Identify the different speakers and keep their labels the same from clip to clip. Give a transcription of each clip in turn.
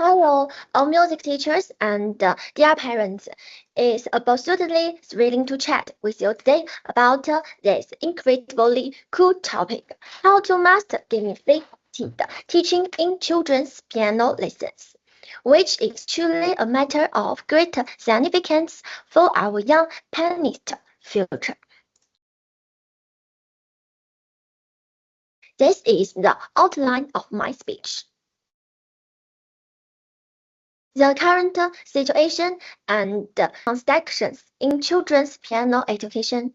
Speaker 1: Hello, all music teachers and dear parents. It's absolutely thrilling to chat with you today about this incredibly cool topic: how to master gamified teaching in children's piano lessons, which is truly a matter of great significance for our young pianist future. This is the outline of my speech. The current situation and conditions in children's piano education.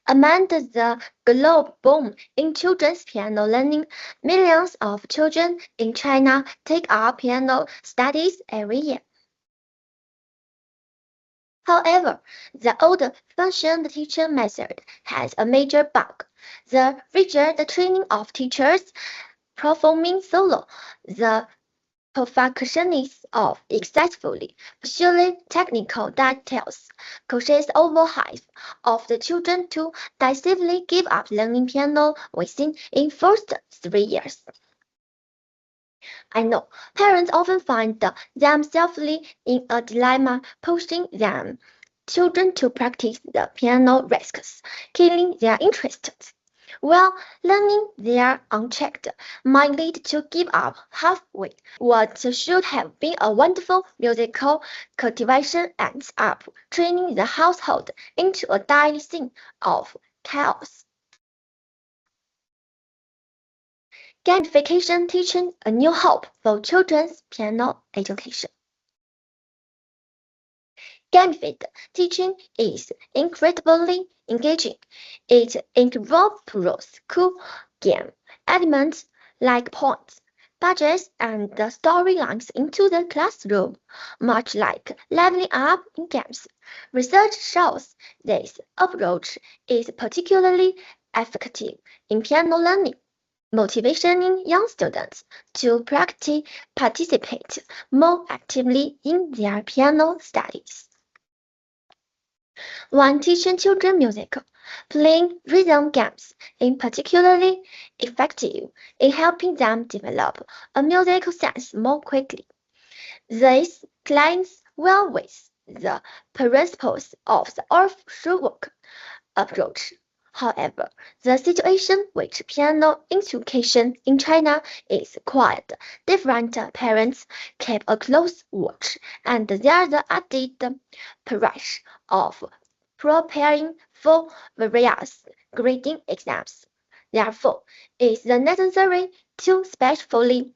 Speaker 1: Amid the global boom in children's piano learning, millions of children in China take up piano studies every year. However, the old-fashioned teaching method has a major bug: the rigid training of teachers performing solo. The perfectionism of excessively pursuing technical details causes overhype of the children to decisively give up learning piano within in first 3 years. I know parents often find themselves in a dilemma, pushing their children to practice the piano risks killing their interests. While learning there unchecked might lead to give up halfway. What should have been a wonderful musical cultivation ends up turning the household into a daily scene of chaos. Gamification teaching a new hope for children's piano education. Gamified teaching is incredibly engaging. It incorporates cool game elements like points, badges, and storylines into the classroom, much like leveling up in games. Research shows this approach is particularly effective in piano learning, motivating young students to participate more actively in their piano studies. When teaching children music, playing rhythm games is particularly effective in helping them develop a musical sense more quickly. This aligns well with the principles of the Earth-Work approach. However, the situation with piano education in China is quite different. Parents keep a close watch, and there's the added pressure of preparing for various grading exams. Therefore, it is necessary to specially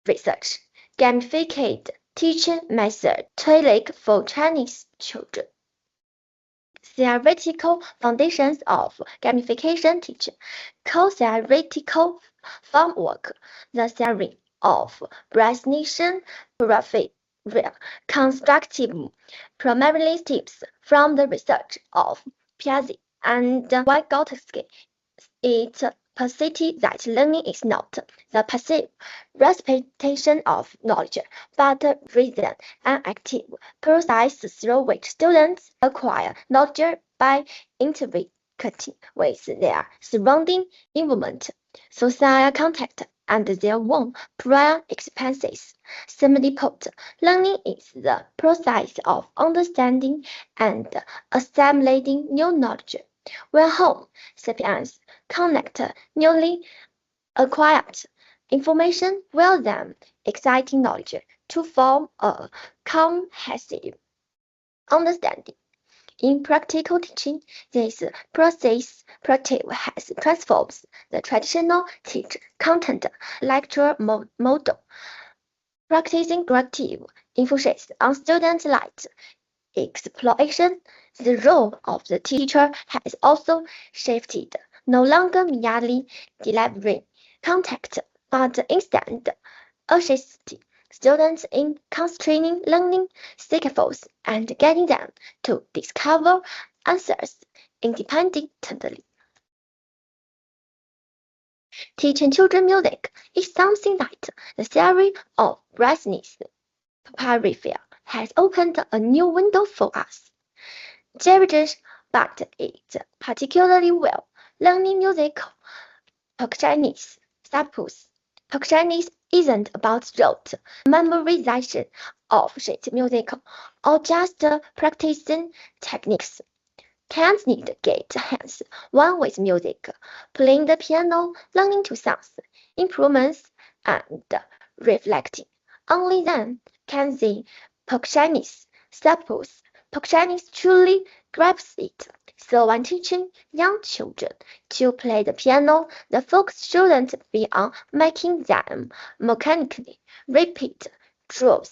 Speaker 1: research gamified teaching method tailored for Chinese children. Theoretical foundations of gamification teaching. Co-theoretical framework. The theory of Brescian graphic constructivism primarily stems from the research of Piazzi and Vygotsky. It posited that learning is not the passive recitation of knowledge, but rather an active process through which students acquire knowledge by interacting with their surrounding environment, social contact, and their own prior experiences. Simply put, learning is the process of understanding and assimilating new knowledge. When Homo sapiens connect newly acquired information with then exciting knowledge to form a comprehensive understanding. In practical teaching, this process has transformed the traditional teach content lecture model. Practicing corrective emphasis on student-led exploration, the role of the teacher has also shifted, no longer merely delivering content, but instead assisting students in constraining learning scaffolds and guiding them to discover answers independently. Teaching children music is something that the theory of brightness peripheral has opened a new window for us. Jerry's but it particularly well learning musical Chinese suppose Percussionist isn't about rote memorization of sheet music or just practicing techniques. Kids need to get hands on with music, playing the piano, learning to sounds, improvements, and reflecting. Only then can the percussionist suppose percussionist truly grasp it. So when teaching young children to play the piano, the focus shouldn't be on making them mechanically repeat drill,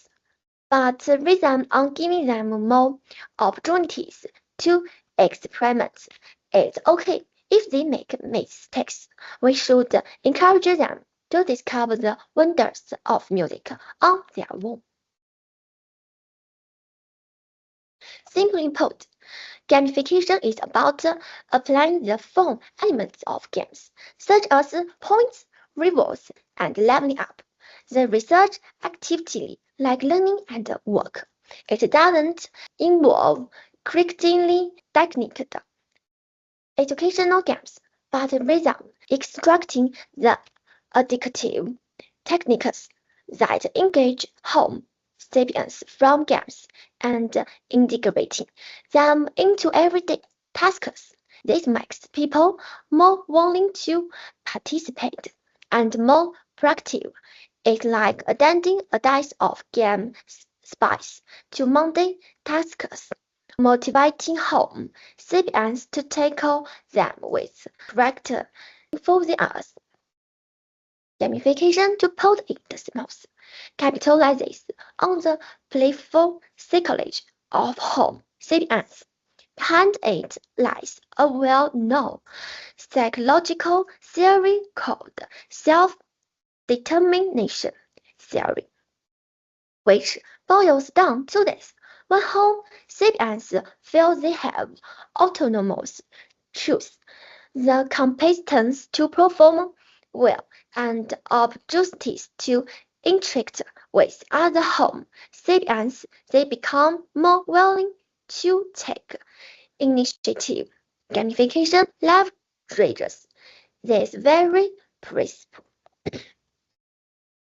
Speaker 1: but rather on giving them more opportunities to experiment. It's okay if they make mistakes. We should encourage them to discover the wonders of music on their own. Simply put, gamification is about applying the fun elements of games, such as points, rewards, and leveling up. The research activity like learning and work. It doesn't involve critiquing technical educational games, but rather extracting the addictive techniques that engage home sapiens from games and integrating them into everyday tasks. This makes people more willing to participate and more proactive. It's like adding a dice of game spice to Monday tasks, motivating home sapiens to tackle them with correct enthusiasm. Gamification, to put it simply, capitalizes on the playful psychology of home sapiens. Behind it lies a well-known psychological theory called self-determination theory, which boils down to this. When home sapiens feel they have autonomous choice, the competence to perform well, and opportunities to interact with other home sapiens, they become more willing to take initiative. Gamification leverages this very principle.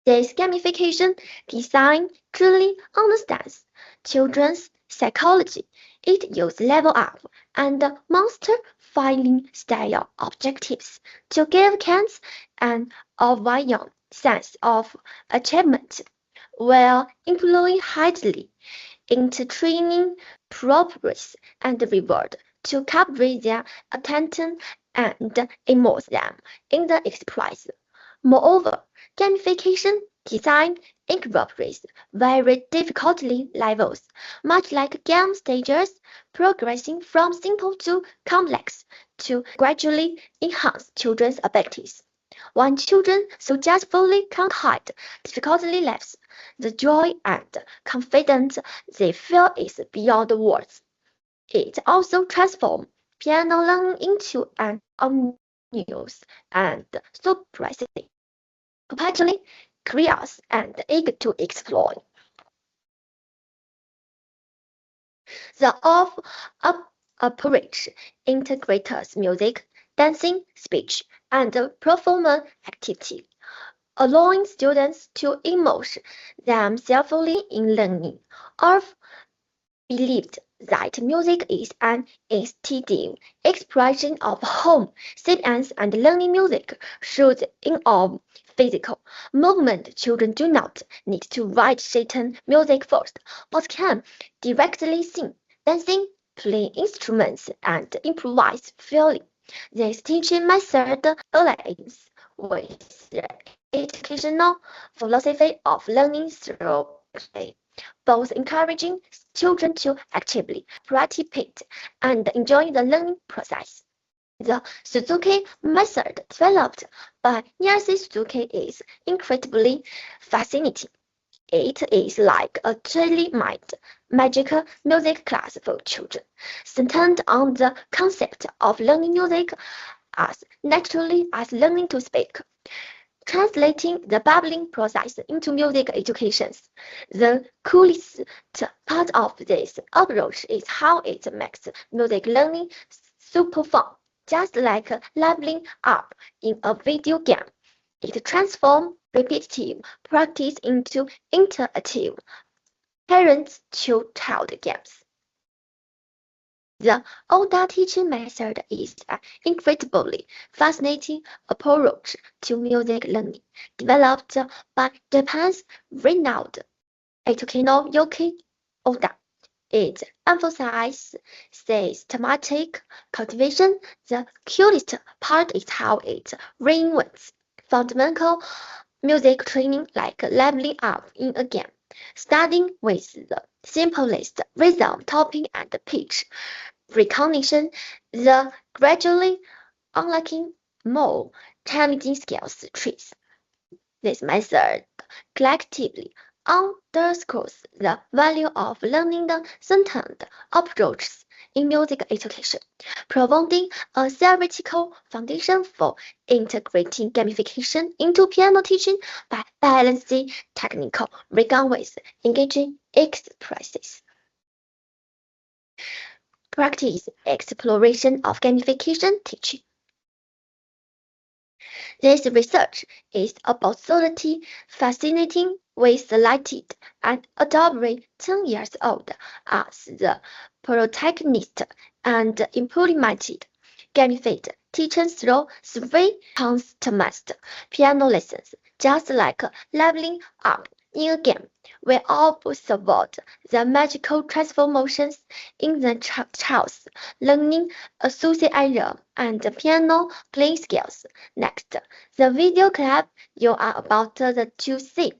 Speaker 1: This gamification design truly understands children's psychology. It uses level up and monster fighting style objectives to give kids an overwhelming sense of achievement, while employing highly into training progress and reward to capture their attention and immerse them in the experience. Moreover, gamification design incorporates very difficulty levels, much like game stages, progressing from simple to complex to gradually enhance children's abilities. When children successfully conquer difficulty levels, the joy and confidence they feel is beyond words. It also transforms piano learning into an omnious and surprisingly perpetually curious and eager to explore. The of approach integrates music, dancing, speech, and performance activity, allowing students to immerse themselves in learning. I've believed that music is an instinctive expression of home sapiens and learning music should involve physical movement. Children do not need to write certain music first, but can directly sing, dancing, play instruments, and improvise freely. This teaching method aligns with the educational philosophy of learning through play, both encouraging children to actively participate and enjoy the learning process. The Suzuki method developed by Nyashi Suzuki is incredibly fascinating. It is like a truly mind magic music class for children, centered on the concept of learning music as naturally as learning to speak. Translating the bubbling process into music education. The coolest part of this approach is how it makes music learning super fun, just like leveling up in a video game. It transforms repetitive practice into interactive parent-to-child games. The older teaching method is an incredibly fascinating approach to music learning, developed by Japan's renowned educator Yuki Oda. It emphasizes systematic cultivation. The cutest part is how it reinvents fundamental music training like leveling up in a game, starting with the simplest rhythm, topping, and pitch recognition, the gradually unlocking more challenging skills trees. This method collectively underscores the value of learning the centered approaches in music education, providing a theoretical foundation for integrating gamification into piano teaching by balancing technical rigor with engaging expresses. Practice exploration of gamification teaching. This research is absolutely fascinating. We selected an adorable 10 years old as the protagonist and implemented gamified teaching through 3 customized piano lessons, just like leveling up in a game. We observed the magical transformations in the child's learning association and piano playing skills. Next, the video clip you are about to see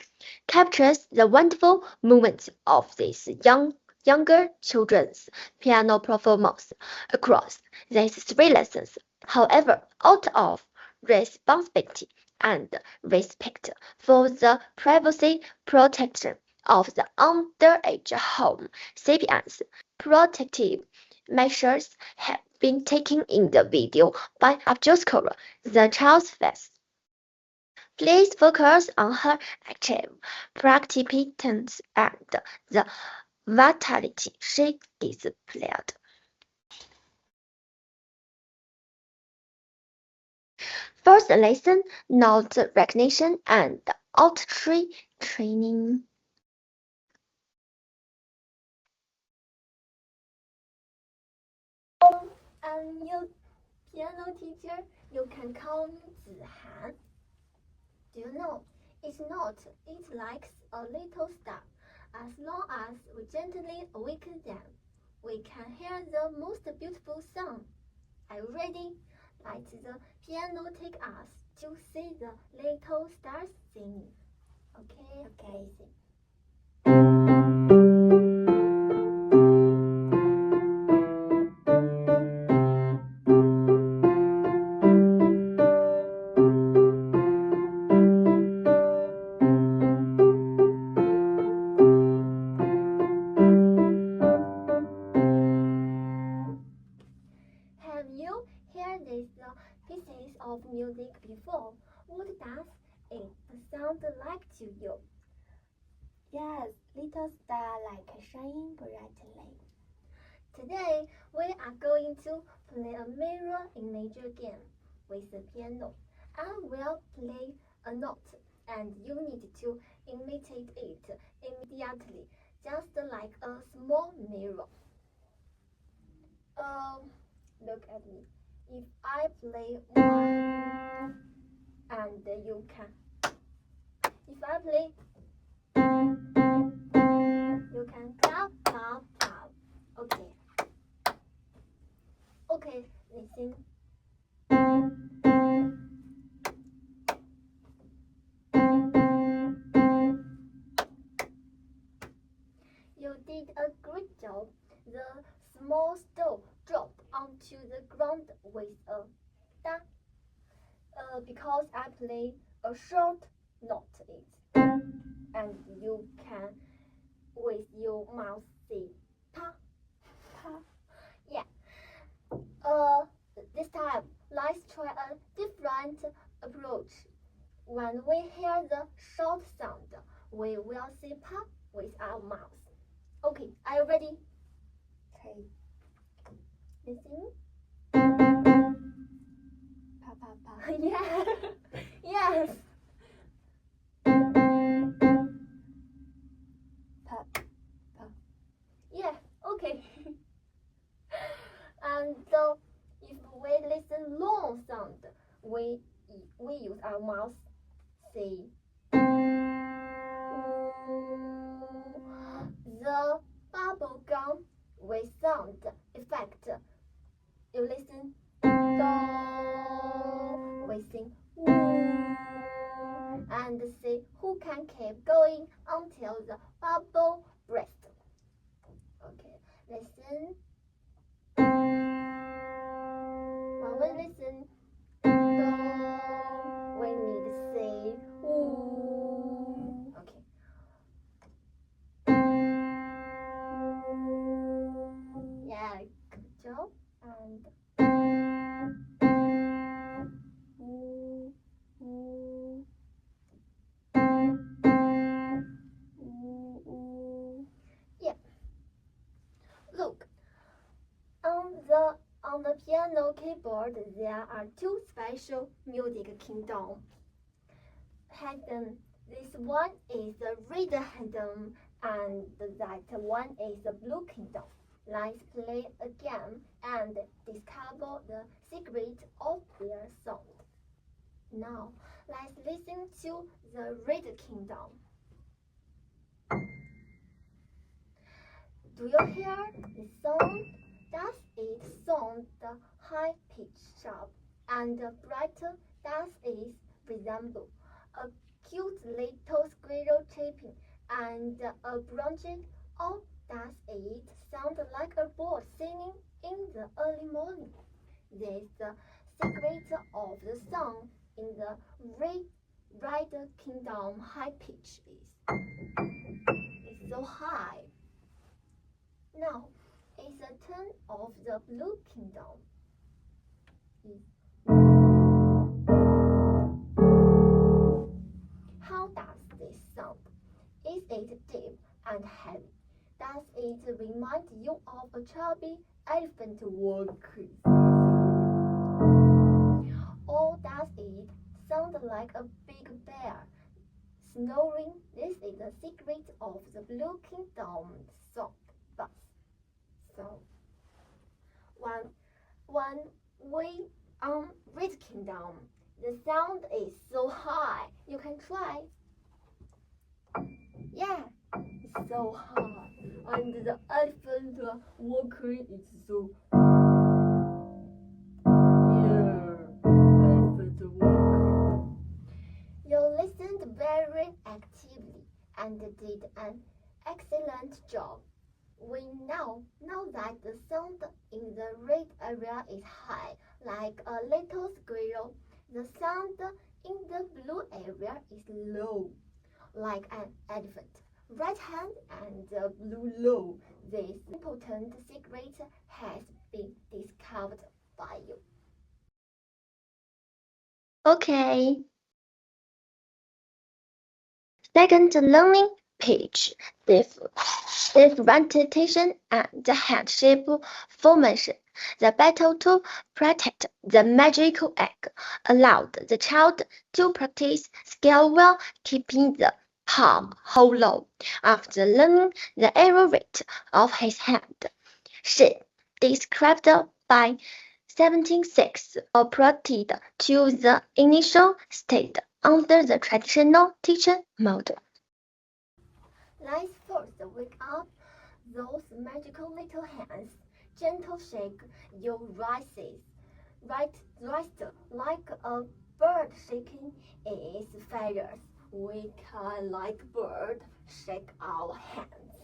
Speaker 1: captures the wonderful movements of these younger children's piano performance across these 3 lessons. However, out of responsibility and respect for the privacy protection of the underage home sapiens, protective measures have been taken in the video by obscure the child's face. Please focus on her active participants and the vitality she displayed. First lesson, note recognition and auditory training.
Speaker 2: I'm your piano teacher. You can call me Zihan. Do you know? Each note it likes a little star. As long as we gently awaken them, we can hear the most beautiful sound. Are you ready? Let the piano take us to see the little stars singing. Okay. Have you heard these pieces of music before? What does it sound like to you?
Speaker 3: Yes, little star like shining brightly.
Speaker 2: Today we are going to play a mirror imagery game with the piano. I will play a note and you need to imitate it immediately, just like a small mirror. Look at me. If I play one and you can. If I play, you can clap, clap, clap. Okay, listen. You did a great job. The small stone dropped onto the ground with a da. Because I play a short note it, and you can with your mouth say pa pa. Yeah. This time let's try a different approach. When we hear the short sound, we will say pa with our mouth. Okay, are you ready?
Speaker 3: Okay.
Speaker 2: Listen.
Speaker 3: Pa pa pa.
Speaker 2: Yeah. Yes. going until the bubble bursts. Okay, listen. When we listen, do, we need to say ooh. Okay. Yeah, good job. And ooh, ooh, ooh, ooh. Yeah. Look, on the piano keyboard there are two special music kingdoms. This one is the red kingdom and that one is the blue kingdom. Let's play a game and discover the secret of their sound. Now, let's listen to the red kingdom. Do you hear the sound? Does it sound high pitched, sharp, and bright? Does it resemble a cute little squirrel chirping and a branch? Or does it sound like a bird singing in the early morning? This secret of the sound in the red kingdom high pitch is so high. Now it's the turn of the blue kingdom. How does this sound? Is it deep and heavy? Does it remind you of a chubby elephant walking? Or does it sound like a big bear snoring? This is the secret of the blue kingdom's sound bass. So, when we red kingdom, the sound is so high. You can try. Yeah, it's so high. And the elephant walking is so. Elephant walking. You listened very actively and did an excellent job. We now know that the sound in the red area is high, like a little squirrel. The sound in the blue area is low, like an elephant. Right hand and blue low. This important secret has been discovered by you.
Speaker 1: Okay. Second learning page. Differentiation and hand-shape formation. The battle to protect the magical egg allowed the child to practice skill while keeping the palm hollow. After learning the arrow rate of his hand, she described by 17.6 operated to the initial state under the traditional teaching model.
Speaker 2: Let's first wake up those magical little hands. Gentle shake your wrists, like a bird shaking its feathers. We can, like bird, shake our hands.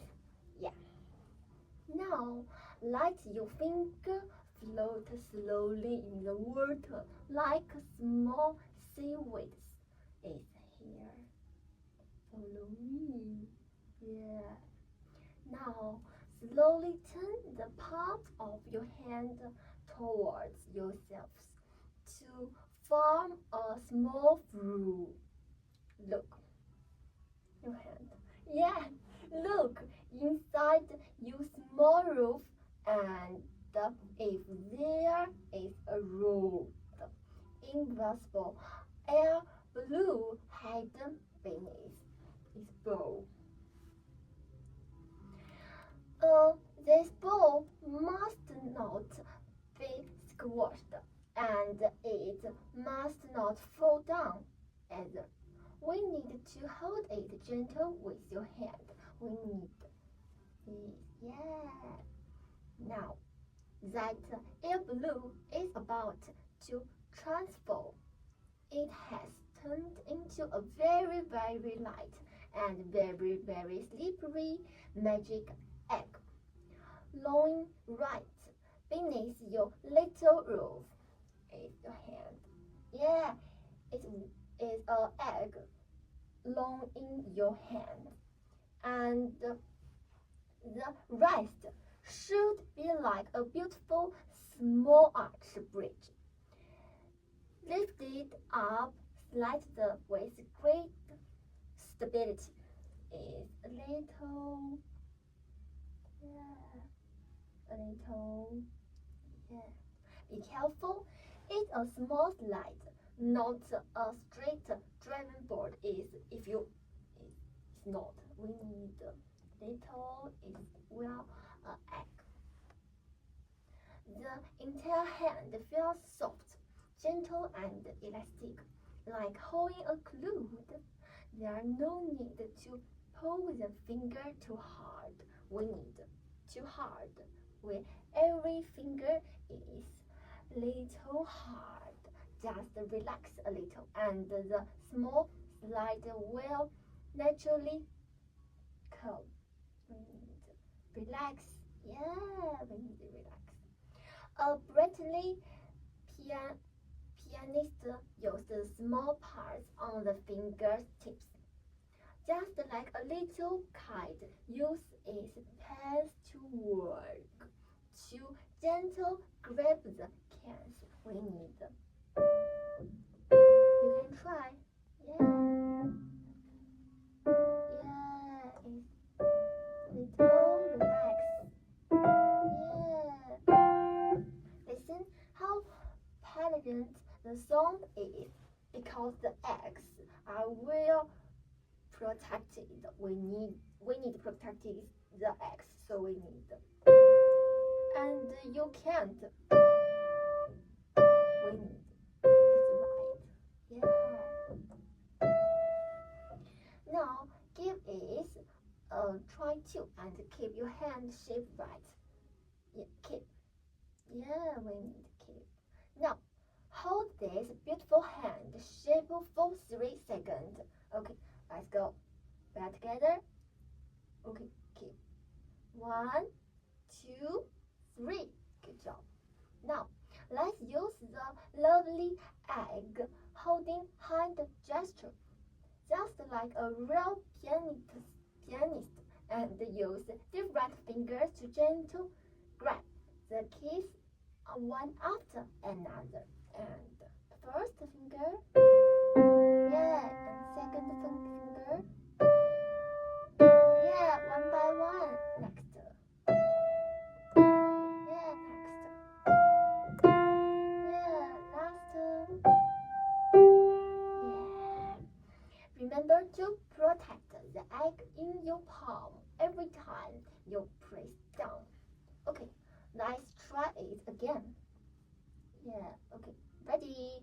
Speaker 2: Yeah. Now, let your finger float slowly in the water like small seaweeds. It's here. Follow me. Yeah. Now, slowly turn the palm of your hand towards yourselves to form a small groove. Look. Your hand. Yeah, look inside your small roof, and if there is a road, invisible air blue hidden beneath its bow. This ball must not be squashed, and it must not fall down either. We need to hold it gentle with your hand. We need this. Yeah. Now that air blue is about to transform, it has turned into a very, very light and very, very slippery magic egg lying right beneath your little roof. Is your hand. Yeah, it is an egg lying in your hand. And the rest should be like a beautiful small arch bridge. Lifted up slightly with great stability is a little, yeah. Be careful, it's a small slide, not a straight driving board. Is if you, it's not. We need little is well egg. The entire hand feels soft, gentle, and elastic, like holding a glue. There is no need to pull the finger too hard. We need too hard. Where every finger is little hard. Just relax a little, and the small slide will naturally come. We need relax. Yeah, we need to relax. A brightly pianist uses small parts on the fingertips, just like a little kite uses its pads to work. To gentle grab the cans we need. You can try. Yeah. Yeah, it's little relax. Yeah. Listen how elegant the sound is because the eggs are well protected. We need protected the eggs, so we need. And you can't. We need. It's right. Yeah. Now give it a try to and keep your hand shape right. Yeah, keep. Yeah, we need to keep. Now hold this beautiful hand shape for 3 seconds. Okay, let's go. We are together. Okay, keep. 1, 2, 3. Good job. Now let's use the lovely egg holding hand gesture, just like a real pianist, and use different fingers to gently grab the keys one after another. And first finger, yeah, and second finger, yeah, one by one. Next, yeah, next, yeah, last, yeah. Remember to protect the egg in your palm every time you press down. Okay, let's try it again. Yeah, okay, ready?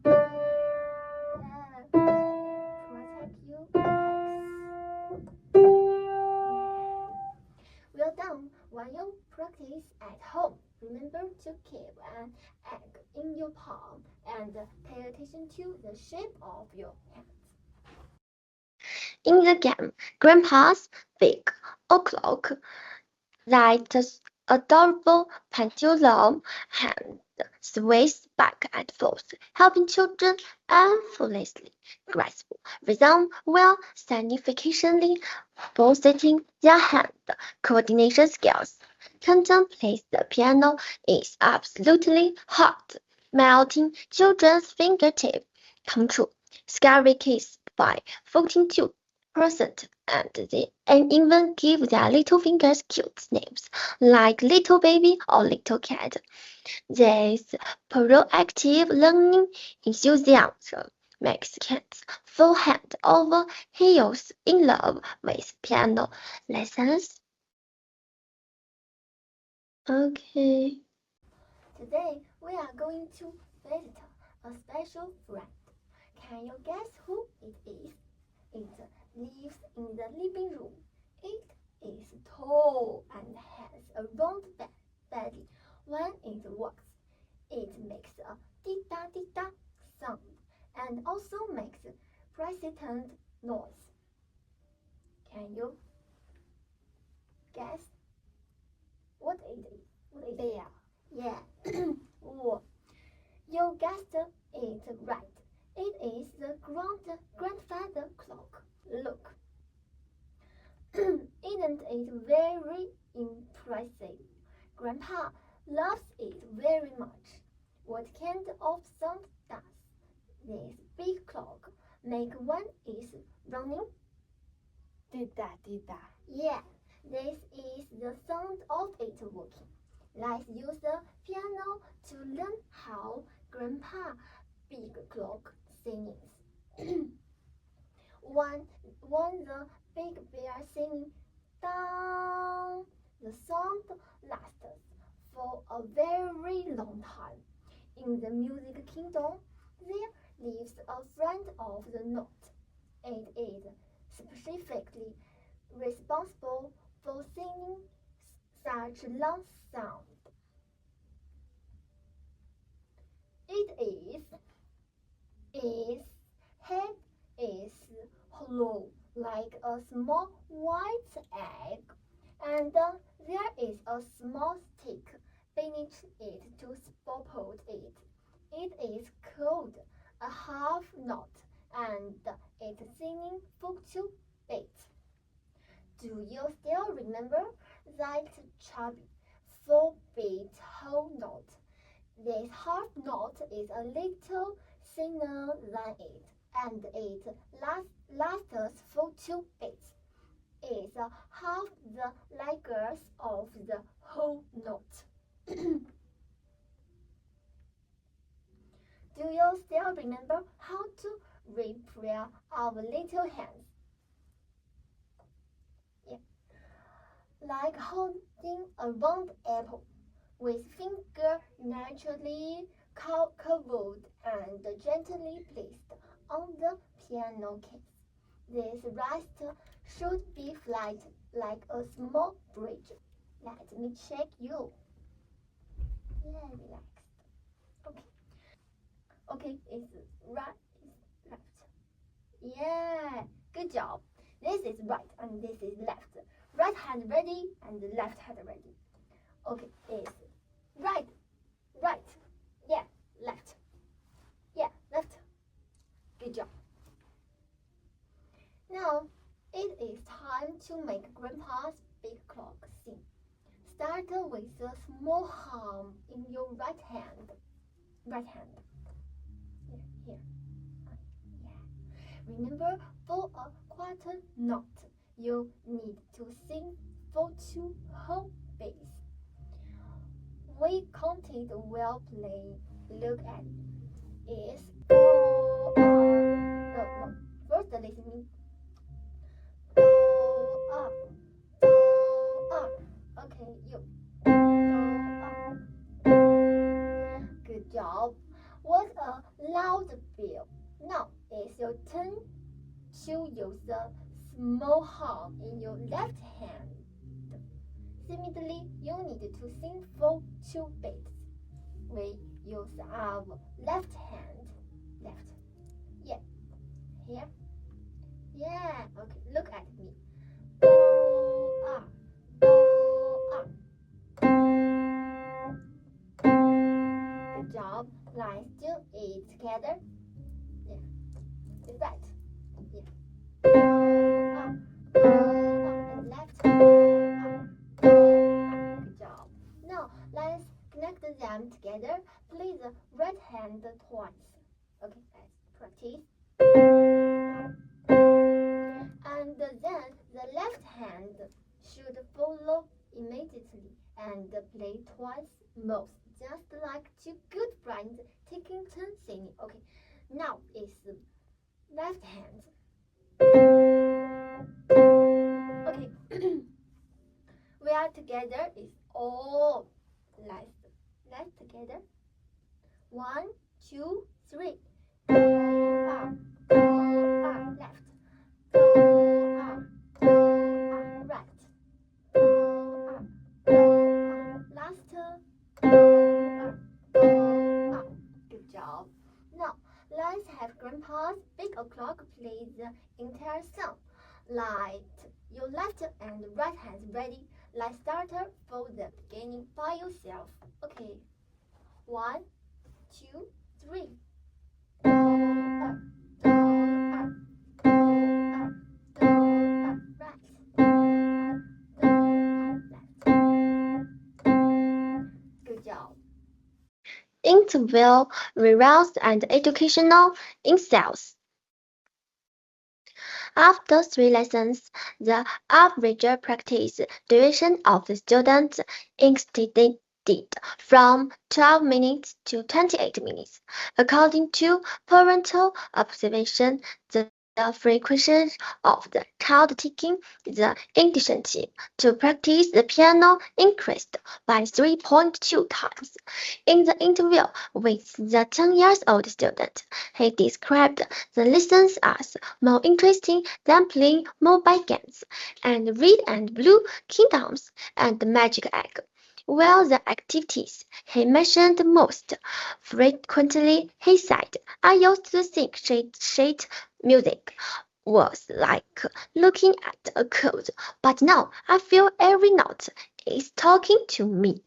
Speaker 2: Yeah, protect your eggs. Yeah. Well done. When you practice at home, remember to keep an egg in your palm and pay attention to the shape of your hands.
Speaker 1: In the game, Grandpa's big o'clock lights adorable pendulum hand sways back and forth, helping children effortlessly grasp rhythm while significantly boosting their hand coordination skills. Contemplate the piano is absolutely hot, melting children's fingertip come true. Scary kids by 42%, and even give their little fingers cute names like little baby or little cat. This proactive learning enthusiasm makes kids fall head over heels in love with piano lessons. Okay.
Speaker 2: Today we are going to visit a special friend. Can you guess who it is? It lives in the living room. It is tall and has a round belly. When it walks, it makes a dee-da sound and also makes persistent noise. Can you guess what it is? What is it?
Speaker 3: Bell.
Speaker 2: Yeah. Oh, you guessed it right. It is the grandfather clock. Look. Isn't it very impressive? Grandpa loves it very much. What kind of sound does this big clock make when it's running?
Speaker 3: Dida.
Speaker 2: Yeah, this is the sound of it working. Let's use the piano to learn how Grandpa big clock sings. when the big bear singing down, the sound lasts for a very long time. In the music kingdom, there lives a friend of the note. It is specifically responsible for singing such long sound. Its head is hollow like a small white egg, and there is a small stick beneath it to support it. It is called a half note, and its singing for 2 beats. Do you still remember that chubby 4-beat whole note? This half note is a little thinner than it, and it lasts for 2 beats. It's half the length of the whole note. Do you still remember how to repair our little hands? Yeah. Like holding a round apple with finger naturally covered and gently placed on the piano case. This rest should be flat like a small bridge. Let me check you. Yeah, relaxed. Okay. Okay, it's right, it's left. Yeah, good job. This is right and this is left. Right hand ready and left hand ready. Okay, it's right, right. Yeah, left. Yeah, left. Good job. Now, it is time to make Grandpa's big clock sing. Start with a small hum in your right hand. Right hand. Here. Yeah. Remember, for a quarter note, you need to sing for 2 whole beats. We counted well playing. Look at it. It's do, no. First listening. Do, Okay, you. Do, Good job. What a loud bell. Now it's your turn to use the small hum in your left hand. Similarly, you need to sing for 2 beats. We use our left hand. Left. Yeah. Here. Yeah. Okay. Look at me. Do, Good job. Let's do it together. Yeah. It's right. Yeah. And left. Good job. Now let's connect them together. Play the right hand twice. Okay, let's practice. And then the left hand should follow immediately and play twice most, just like 2 good friends taking turns singing. Okay, now it's left hand. Okay, we are together. It's all let's together. 1, 2, 3. Left. Right. Last. Good job. Now let's have Grandpa's big clock play entire song. Light your left and right hands ready. Let's start for the beginning by yourself. Okay. 1, 2, 3. 哆二哆二哆二哆二 right 哆二哆二 left. Good job.
Speaker 1: Interval, reroutes, and educational insights. After 3 lessons, the average practice duration of the students extended from 12 minutes to 28 minutes. According to parental observation, the frequency of the child taking the initiative to practice the piano increased by 3.2 times. In the interview with the 10-year-old student, he described the lessons as more interesting than playing mobile games, and Red and Blue Kingdoms and Magic Egg were the activities he mentioned most frequently. He said, I used to think sheet music was like looking at a code, but now I feel every note is talking to me.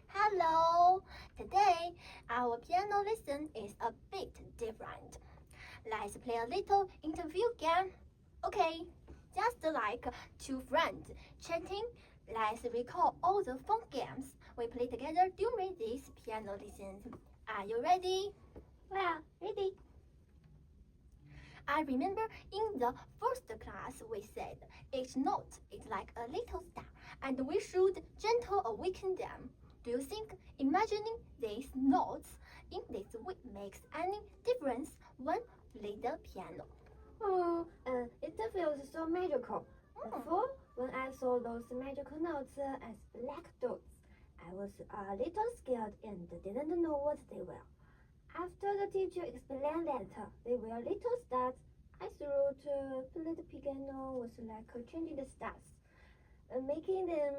Speaker 2: Hello! Today, our piano lesson is a bit different. Let's play a little interview game. Okay, just like two friends chatting, let's recall all the fun games we played together during this piano lesson. Are you ready?
Speaker 3: Well, ready.
Speaker 2: I remember in the first class we said each note is like a little star and we should gently awaken them. Do you think imagining these notes in this way makes any difference when playing the piano?
Speaker 3: Oh, it feels so magical. Before, when I saw those magical notes as black dots, I was a little scared and didn't know what they were. After the teacher explained that they were little stars, I thought play the piano was like changing the stars, making them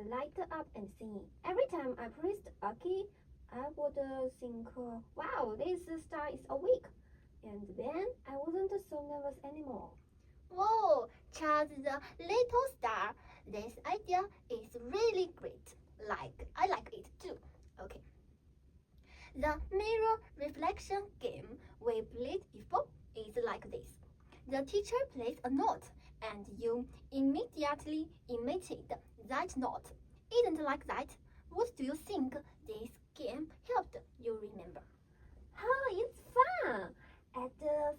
Speaker 3: light up and sing. Every time I pressed a key, I would think, wow, this star is awake. And then I wasn't so nervous anymore.
Speaker 2: Whoa, Charles the little star. This idea is really great. I like it too. Okay. The mirror reflection game we played before is like this. The teacher plays a note and you immediately imitate that note. Isn't like that? What do you think this game helped you remember?
Speaker 3: Oh, it's fun! At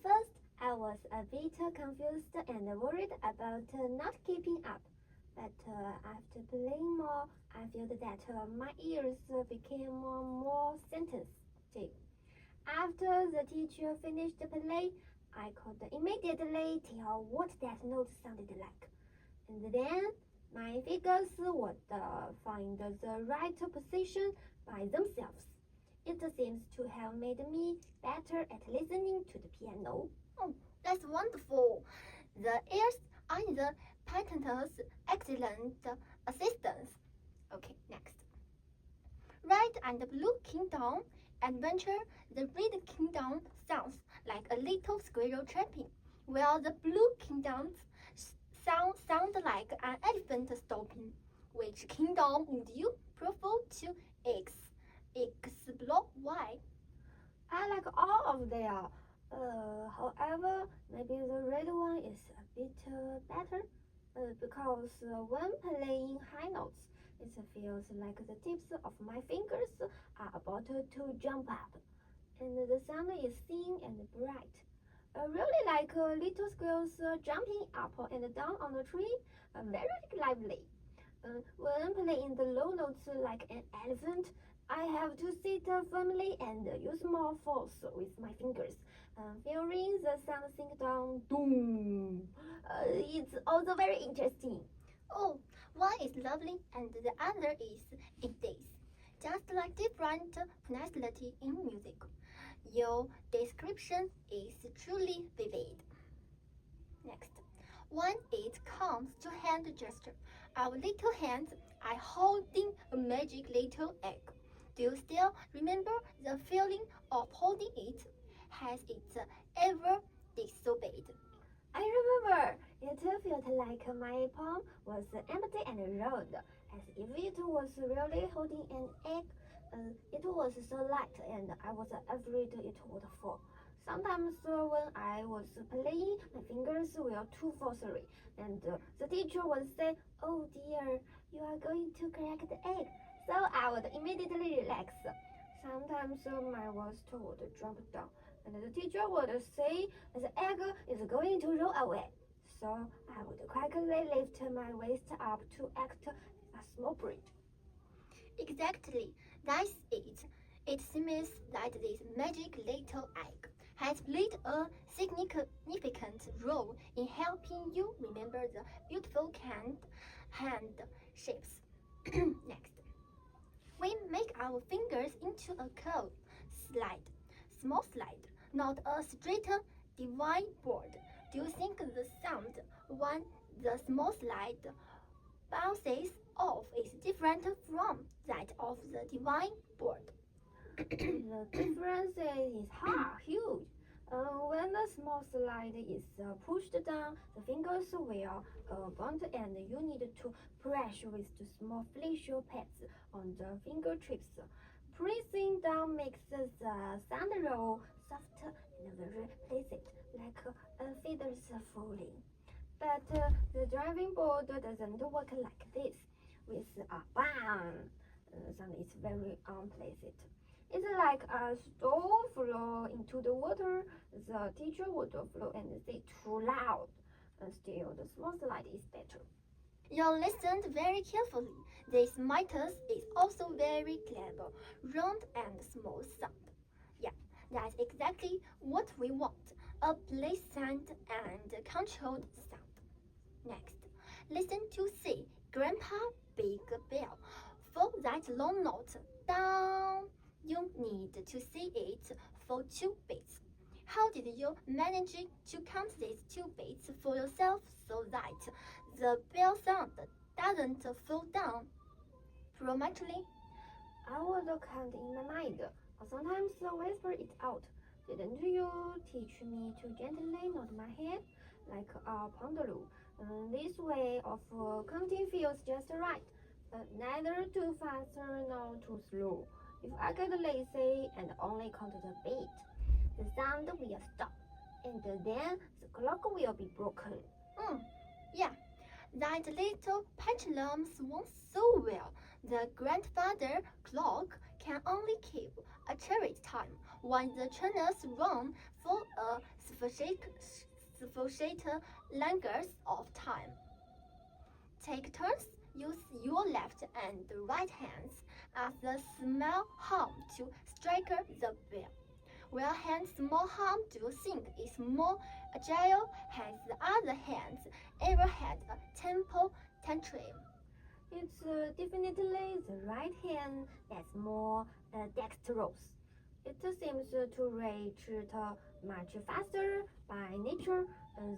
Speaker 3: first, I was a bit confused and worried about not keeping up. But after playing more, I felt that my ears became more sensitive. After the teacher finished the play, I could immediately tell what that note sounded like. And then my fingers would find the right position by themselves. It seems to have made me better at listening to the piano.
Speaker 2: Oh, that's wonderful. The ears are the pianist's excellent assistants. Okay, next. Red and Blue Kingdom Adventure. The Red Kingdom sounds like a little squirrel tramping, while the Blue Kingdom's sound like an elephant stomping. Which kingdom would you prefer to explore? Why?
Speaker 3: I like all of them. However, maybe the red one is a bit better because when playing high notes, it feels like the tips of my fingers are about to jump up, and the sound is thin and bright. Really like little squirrels jumping up and down on the tree, very lively. When playing the low notes like an elephant, I have to sit firmly and use more force with my fingers, feeling the sound sink down. Doom. It's also very interesting.
Speaker 2: Oh, one is lovely and the other is it is. Just like different personality in music. Your description is truly vivid. Next, when it comes to hand gesture, our little hands are holding a magic little egg. Do you still remember the feeling of holding it? has it ever disobeyed?
Speaker 3: I remember it felt like my palm was empty and round, as if it was really holding an egg. It was so light, and I was afraid it would fall. Sometimes when I was playing, my fingers were too forcery, and the teacher would say, "Oh dear, you are going to crack the egg." So I would immediately relax. Sometimes mine was told drop down, and the teacher would say the egg is going to roll away. So I would quickly lift my waist up to act a small bridge.
Speaker 2: Exactly, that's it. It seems that this magic little egg has played a significant role in helping you remember the beautiful hand shapes. Next, we make our fingers into a curved small slide, not a straight divine board. Do you think the sound when the small slide bounces off is different from that of the divine board?
Speaker 3: The difference is huge. When the small slide is pushed down, the fingers will bend and you need to press with the small facial pads on the fingertips. Pressing down makes the sound roll soft and very pleasant, like feathers falling. But the driving board doesn't work like this. With a bang, sound is very unpleasant. It's like a stone flow into the water. The teacher would flow and say too loud. Still, the small slide is better.
Speaker 2: You listened very carefully. This Midas is also very clever, round and small sound. Yeah, that's exactly what we want. A pleasant and controlled sound. Next, listen to C. Grandpa Big Bell. For that long note down, you need to see it for 2 beats. How did you manage to count these 2 beats for yourself so that the bell sound doesn't fall down prematurely?
Speaker 3: I would count in my mind, or sometimes whisper it out. Didn't you teach me to gently nod my head like a pendulum? This way of counting feels just right, neither too fast nor too slow. If I get lazy and only count the beat, the sound will stop, and then the clock will be broken.
Speaker 2: Yeah, that little pendulum swung so well. The grandfather clock can only keep a accurate time when the trainers run for a sufficient length of time. Take turns. Use your left and right hands as the small arm to strike the bell. Where hand small arm do you think is more agile? Has the other hand ever had a tempo tantrum?
Speaker 3: It's definitely the right hand that's more dexterous. It seems to reach it much faster by nature.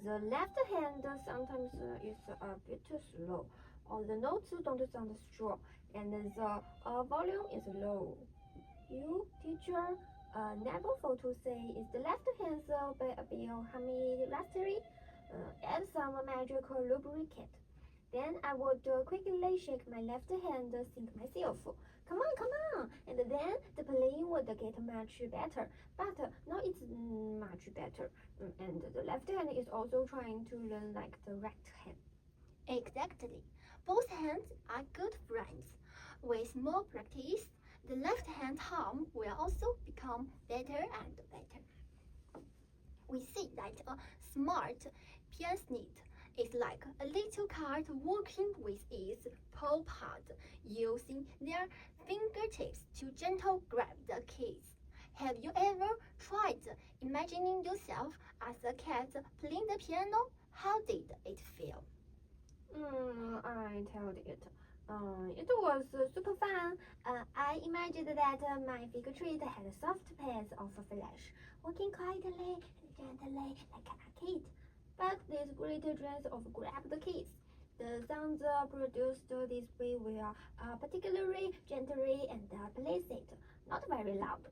Speaker 3: The left hand sometimes is a bit slow, or the notes don't sound strong, and the volume is low. You, teacher, never fail to say, is the left hand a bit hummy rastery? Add some magical lubricant. Then I would quickly shake my left hand, think myself, come on, come on, and then the playing would get much better. But now it's much better, and the left hand is also trying to learn like the right hand.
Speaker 2: Exactly. Both hands are good friends. With more practice, the left hand arm will also become better and better. We see that a smart pianist is like a little cat walking with its paw pad, using their fingertips to gently grab the keys. Have you ever tried imagining yourself as a cat playing the piano? How did it feel?
Speaker 3: I told it. It was super fun. I imagined that my figure tree had soft pads of flesh, walking quietly and gently like a kid. But these great dreams of grab the keys. The sounds produced this way were particularly gentle and pleasant, not very loud.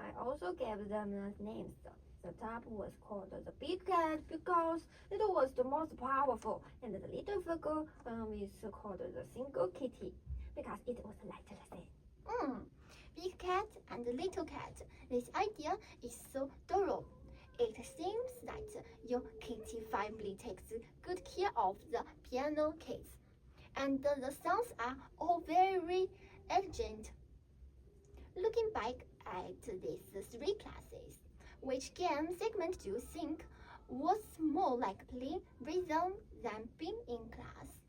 Speaker 3: I also gave them names. The top was called the big cat because it was the most powerful, and the little figure is called the single kitty because it was light to say.
Speaker 2: Big cat and little cat. This idea is so thorough. It seems that your kitty family takes good care of the piano kids, and the sounds are all very elegant. Looking back at these three classes, which game segment do you think was more like playing rhythm than being in class?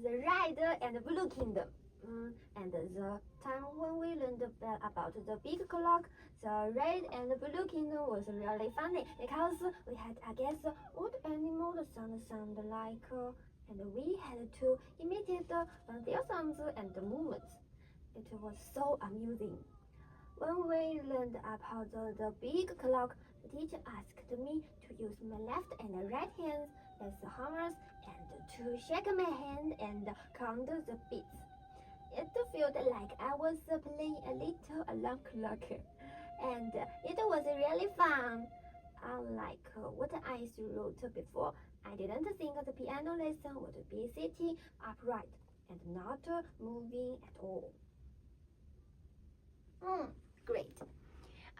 Speaker 3: The Red and Blue Kingdom. And the time when we learned about the big clock, the Red and Blue Kingdom was really funny because we had to guess what animal the sound like, and we had to imitate their sounds and movements. It was so amusing. When we learned about the big clock, the teacher asked me to use my left and right hands as hammers and to shake my hand and count the beats. It felt like I was playing a little alarm clock, and it was really fun. Unlike what I wrote before, I didn't think the piano lesson would be sitting upright and not moving at all.
Speaker 2: Great.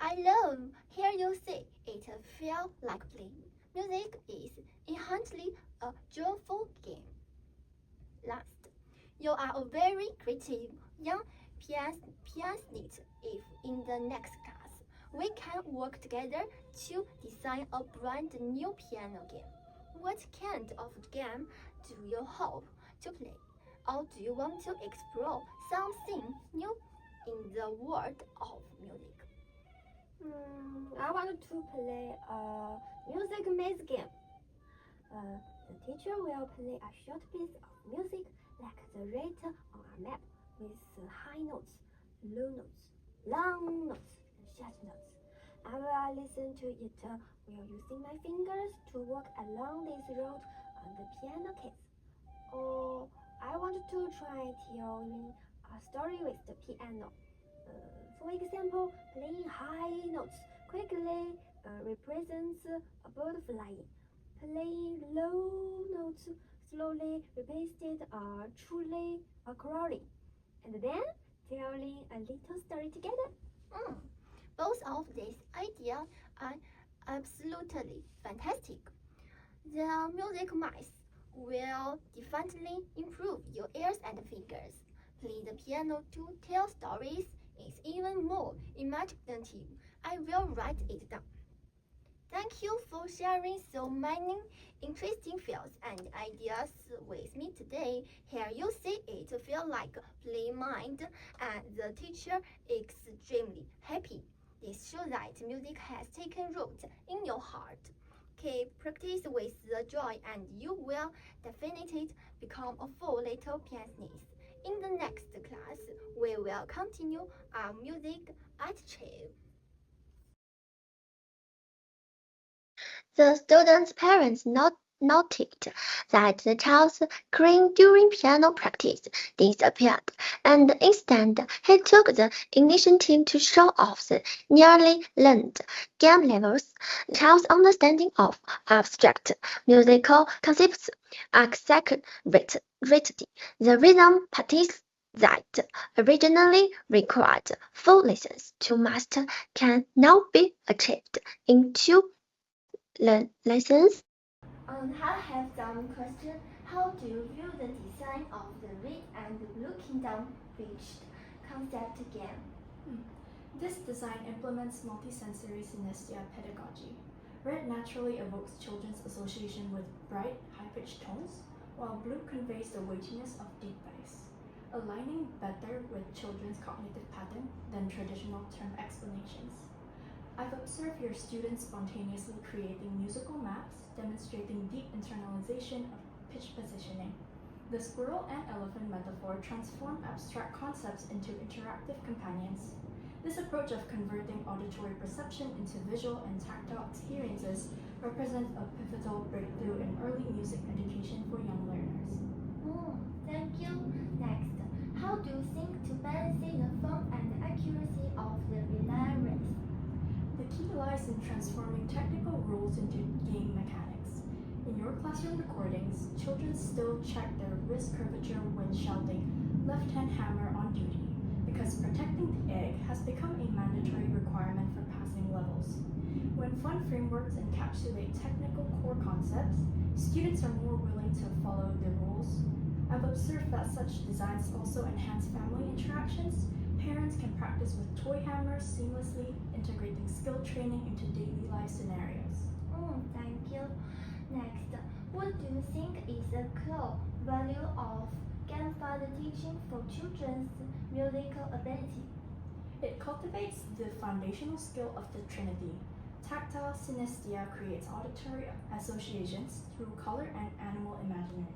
Speaker 2: I love hear you say it felt like playing. Music is inherently a joyful game. Last, you are a very creative young pianist. If in the next class we can work together to design a brand new piano game, what kind of game do you hope to play? Or do you want to explore something new in the world of music?
Speaker 3: I want to play a music maze game. The teacher will play a short piece of music like the rate on a map with high notes, low notes, long notes, and short notes. I will listen to it while using my fingers to walk along this road on the piano case. Or I want to try telling a story with the piano. For example, playing high notes quickly represents a bird flying. Playing low notes slowly repeated are truly a crawling. And then telling a little story together.
Speaker 2: Both of these ideas are absolutely fantastic. The music maze will definitely improve your ears and fingers. Play the piano to tell stories is even more imaginative. I will write it down. Thank you for sharing so many interesting fields and ideas with me today. Here you see it feel like play mind and the teacher extremely happy. This shows that music has taken root in your heart. Keep practice with the joy and you will definitely become a full little pianist. In the next class, we will continue our music archive.
Speaker 1: The students' parents noted that the child's crying during piano practice disappeared, and instead he took the initiative to show off the nearly learned game levels. The child's understanding of abstract musical concepts accelerated. The rhythm practice that originally required full lessons to master can now be achieved in 2 lessons.
Speaker 2: I have some question. How do you view the design of the Red and Blue Kingdom reached concept game?
Speaker 4: This design implements multisensory synesthesia pedagogy. Red naturally evokes children's association with bright, high-pitched tones, while blue conveys the weightiness of deep bass, aligning better with children's cognitive pattern than traditional term explanations. I've observed your students spontaneously creating musical maps, demonstrating deep internalization of pitch positioning. The squirrel and elephant metaphor transformed abstract concepts into interactive companions. This approach of converting auditory perception into visual and tactile experiences represents a pivotal breakthrough in early music education for young learners.
Speaker 2: Thank you. Next, How do you think to balance the fun and accuracy of the relay race?
Speaker 4: The key lies in transforming technical rules into game mechanics. In your classroom recordings, children still check their wrist curvature when shouting left-hand hammer on duty, because protecting the egg has become a mandatory requirement for passing levels. When fun frameworks encapsulate technical core concepts, students are more willing to follow the rules. I've observed that such designs also enhance family interactions. Parents can practice with toy hammers seamlessly, integrating skill training into daily life scenarios.
Speaker 2: Thank you. Next, what do you think is the core value of grandfather teaching for children's musical ability?
Speaker 4: It cultivates the foundational skill of the Trinity. Tactile synesthesia creates auditory associations through color and animal imagery.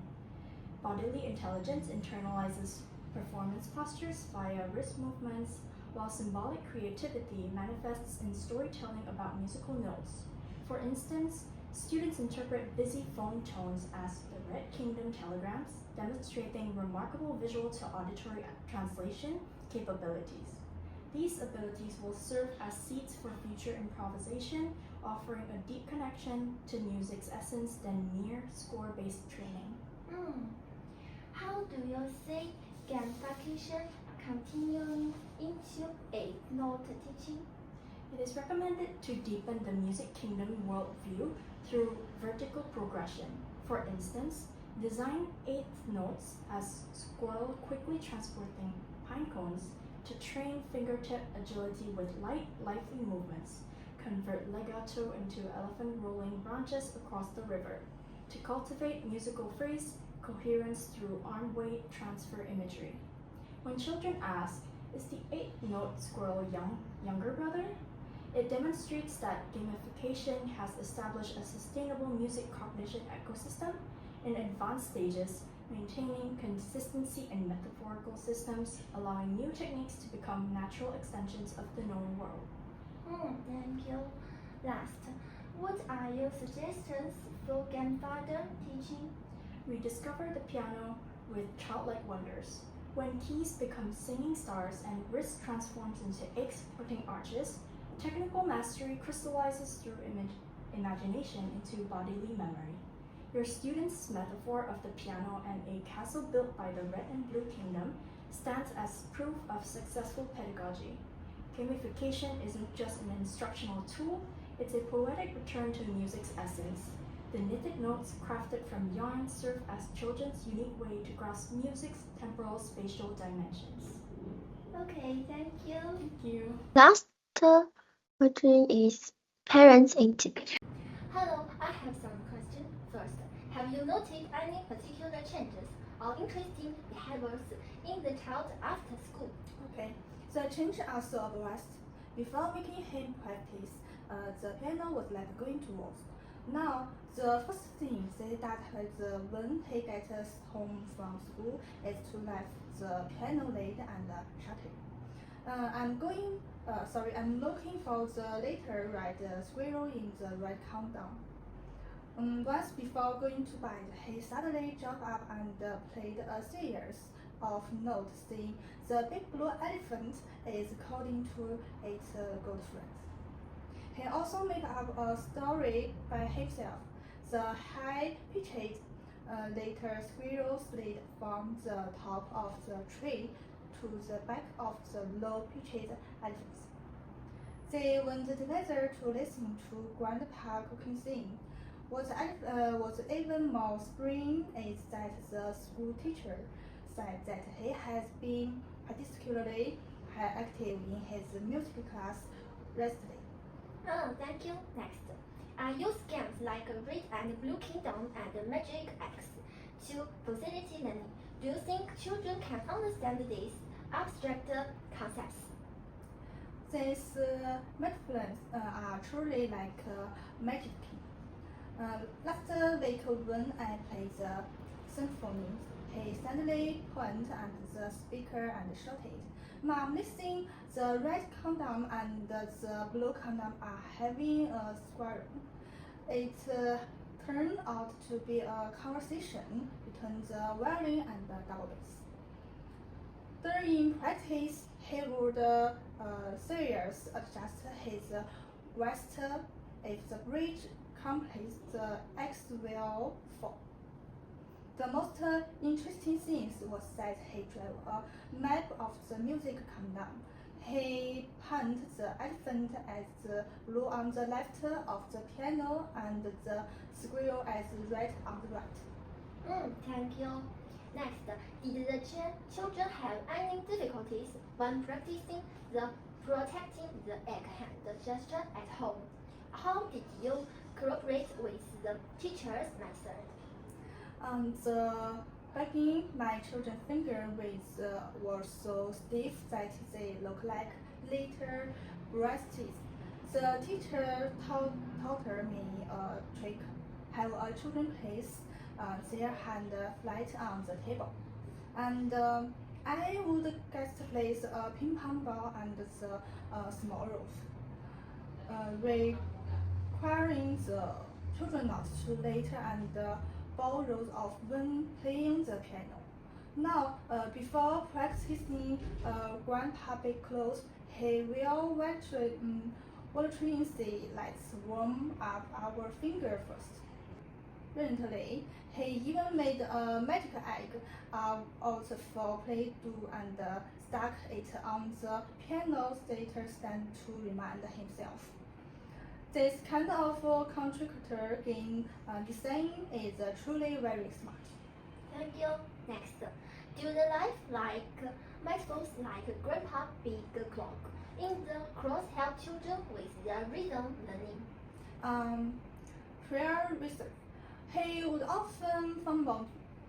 Speaker 4: Bodily intelligence internalizes performance postures via wrist movements, while symbolic creativity manifests in storytelling about musical notes. For instance, students interpret busy phone tones as the Red Kingdom telegrams, demonstrating remarkable visual to auditory translation capabilities. These abilities will serve as seeds for future improvisation, offering a deep connection to music's essence than mere score-based training.
Speaker 2: How do you see gamification continuing into eighth-note teaching?
Speaker 4: It is recommended to deepen the Music Kingdom worldview through vertical progression. For instance, design eighth notes as squirrel quickly transporting pine cones to train fingertip agility with light, lively movements, convert legato into elephant rolling branches across the river, to cultivate musical phrase coherence through arm weight transfer imagery. When children ask, is the eighth note squirrel younger brother? It demonstrates that gamification has established a sustainable music cognition ecosystem in advanced stages, maintaining consistency in metaphorical systems, allowing new techniques to become natural extensions of the known world.
Speaker 2: Thank you. Last, what are your suggestions for grandfather teaching?
Speaker 4: Rediscover the piano with childlike wonders. When keys become singing stars and wrist transforms into egg-supporting arches, technical mastery crystallizes through imagination into bodily memory. Your students' metaphor of the piano and a castle built by the Red and Blue Kingdom stands as proof of successful pedagogy. Gamification isn't just an instructional tool, it's a poetic return to music's essence. The knitted notes crafted from yarn serve as children's unique way to grasp music's temporal spatial dimensions.
Speaker 2: Okay, thank you.
Speaker 4: Thank you.
Speaker 1: Last question is parents interview.
Speaker 2: Hello, I have some questions. First, have you noticed any particular changes or interesting behaviors in the child after school?
Speaker 5: Okay, the changes are so obvious. Before making him practice, the piano was like going to walk. Now, the first thing they does when he gets home from school is to leave the piano late and shut it. I'm looking for the later red squirrel in the red countdown. Once before going to bed, he suddenly jumped up and played a series of notes saying the big blue elephant is calling to its good friends. He also made up a story by himself. The high-pitched later squirrel slid from the top of the tree to the back of the low-pitched elephants. They went together to listen to Grandpa cooking scene. What was even more spring is that the school teacher said that he has been particularly active in his music class recently.
Speaker 2: Thank you. Next, I use games like Red and Blue Kingdom and Magic X to facilitate learning. Do you think children can understand these abstract concepts?
Speaker 5: These metaphors are truly like magic. Last week when I played the symphony, he suddenly pointed at the speaker and shouted, "Mom, listen, the red condom and the blue condom are having a squabble." It turned out to be a conversation between the violin and the double bass. During practice, he would seriously adjust his wrist if the bridge completes the X will fall. The most interesting thing was that he drew a map of the music countdown. He painted the elephant as the blue on the left of the piano and the squirrel as red on the right.
Speaker 2: Thank you. Next, did the children have any difficulties when practicing the protecting the egg hand gesture at home? How did you cooperate with the teacher's method?
Speaker 5: The beginning, my children's fingers were so stiff that they look like little breasts. The teacher taught me a trick. Have a children place their hand flat on the table, and I would just place a ping pong ball and the small roof, requiring the children not to litter and ball rolls off when playing the piano. Now, before practicing Grandpa Big Clothes, he will watering the lights warm up our finger first. Recently, he even made a magic egg out for Play-Doh and stuck it on the piano stand to remind himself. This kind of contractor game design is truly very smart.
Speaker 2: Thank you. Next, do the life like metaphors like Grandpa Big Clock in the cross help children with their rhythm learning?
Speaker 5: Prior research, he would often fumble.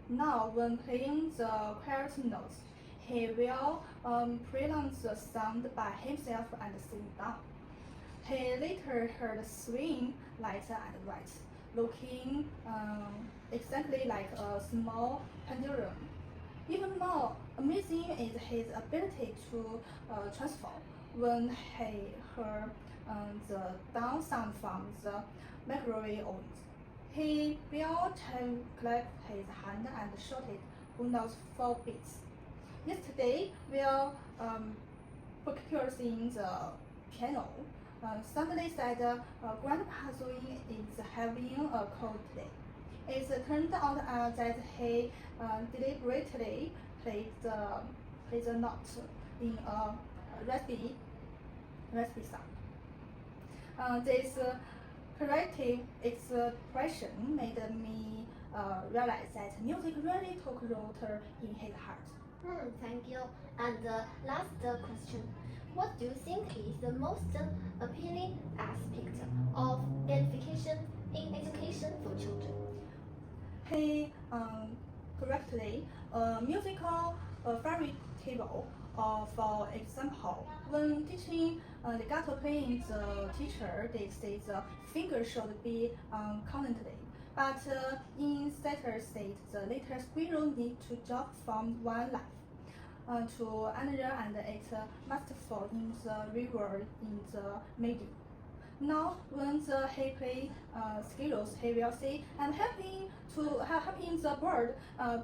Speaker 5: Now, when playing the quiet notes, he will pronounce the sound by himself and sing down. He later heard swing left and right, looking exactly like a small pendulum. Even more amazing is his ability to transform. When he heard the down sound from the microwave oven, he will clap his hand and shout it, who knows, 4 beats. Yesterday, while practicing the piano, somebody said Grandpa Zoe is having a cold day. It turned out that he deliberately played the note in a recipe song. This creative expression made me realize that music really took root in his heart.
Speaker 2: Thank you. And last question. What do you think is the most appealing aspect of gamification in education for children?
Speaker 5: He correctly musical fairy tale. For example, when teaching legato playing, the teacher did say the finger should be constantly, but in Satter state, the little squirrel need to jump from one life to another, and it must fall in the river in the middle. Now, when he play skills, he will say, "I'm helping the bird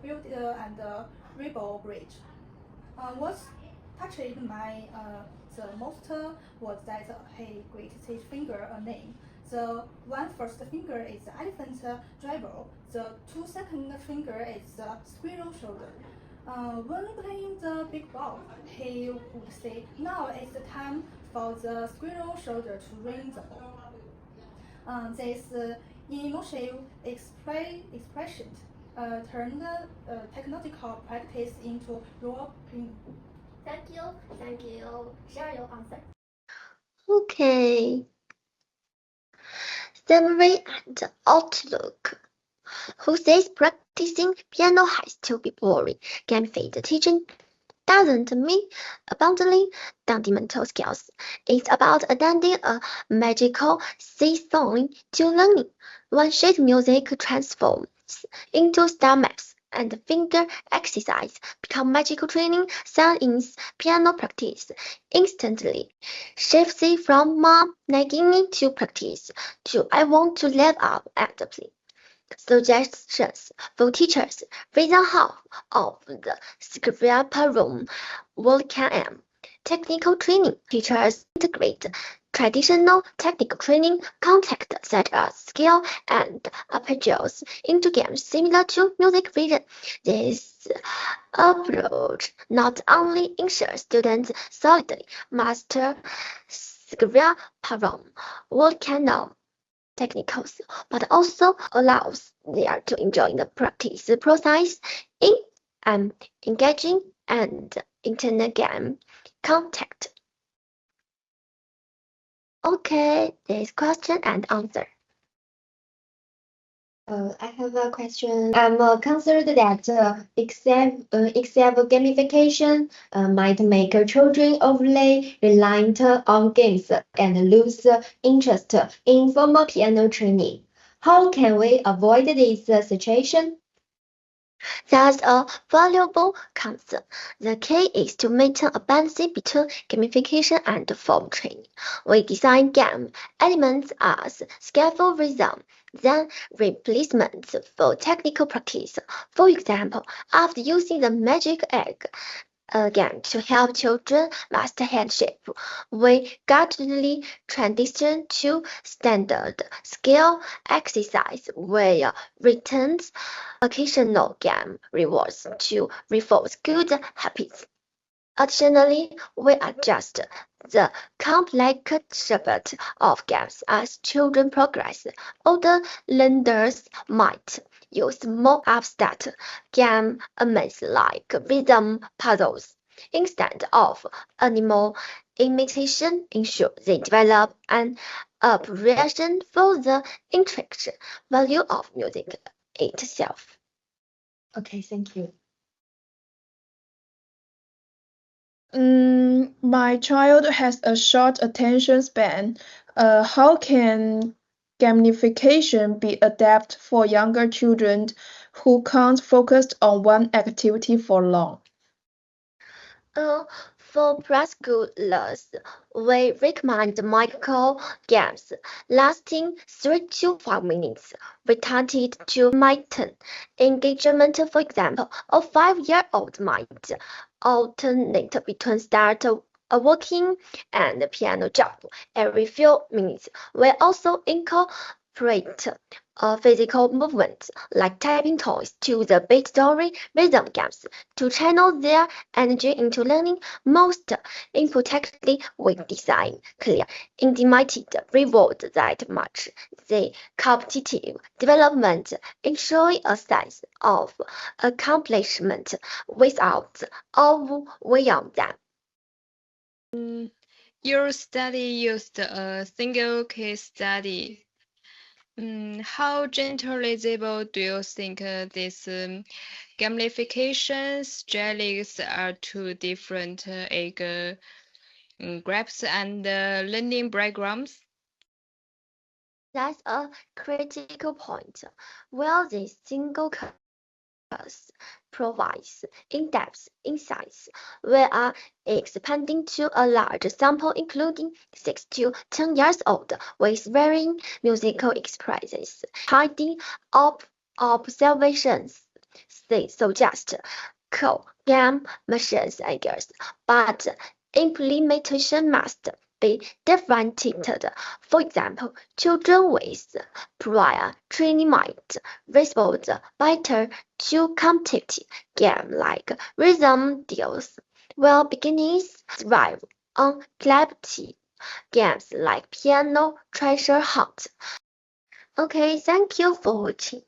Speaker 5: build and rebuild bridge." What touched my the most was that he gave his finger a name. The one first finger is the elephant driver. The 2 second finger is the squirrel shoulder. When playing the big ball, he would say, "Now is the time for the squirrel shoulder to ring the ball." This emotional expression turned technological practice into role playing.
Speaker 2: Thank you. Thank you. Share your answer.
Speaker 1: Okay. Summary and outlook. Who says practicing piano has to be boring? Gamified teaching doesn't mean abandoning fundamental skills. It's about adding a magical seesaw to learning. One sheet music transforms into star maps, and finger exercise become magical training science piano practice instantly. Shifts from mom nagging to practice to I want to level up and play. suggestions for teachers. Reason half of the script room Volcan technical training. Teachers integrate traditional technical training content such as skill and arpeggios into games similar to music vision. This approach not only ensures students solidly master script room volcano technicals, but also allows them to enjoy the practice process in an engaging and internet game context. Okay, this question and answer. I have a question. I'm concerned that excessive gamification might make children overly reliant on games and lose interest in formal piano training. How can we avoid this situation? That's a valuable concern. The key is to maintain a balance between gamification and form training. We design game elements as skillful rhythm, then replacements for technical practice. For example, after using the magic egg again to help children master handshake, we gradually transition to standard skill exercise where returns occasional game rewards to reinforce good habits. Additionally, we adjust the complexity of games as children progress. Older learners might use more abstract game elements like rhythm puzzles instead of animal imitation, ensure they develop an appreciation for the intrinsic value of music itself. Okay, thank you.
Speaker 6: My child has a short attention span. How can gamification be adapted for younger children who can't focus on one activity for long?
Speaker 1: For preschoolers, we recommend micro games lasting 3 to 5 minutes, related to maintain engagement. For example, a 5-year-old might alternate between start walking and piano jump every few minutes. We also incorporate physical movements like tapping toys to the beat story rhythm games to channel their energy into learning. Most importantly, we design clear, intimated rewards that match the competitive development, ensuring a sense of accomplishment without overwhelming them.
Speaker 7: Your study used a single case study. How generalizable do you think these gamification strategies are to different age groups and learning backgrounds?
Speaker 1: That's a critical point. While this single case provides in-depth insights, we are expanding to a large sample including 6 to 10 years old with varying musical experiences. Hiding observations, they suggest co-game machines ideas, but implementation must be differentiated. For example, children with prior training might respond better to competitive games like rhythm deals, while beginners thrive on collaborative games like piano treasure hunt. Okay, thank you for watching.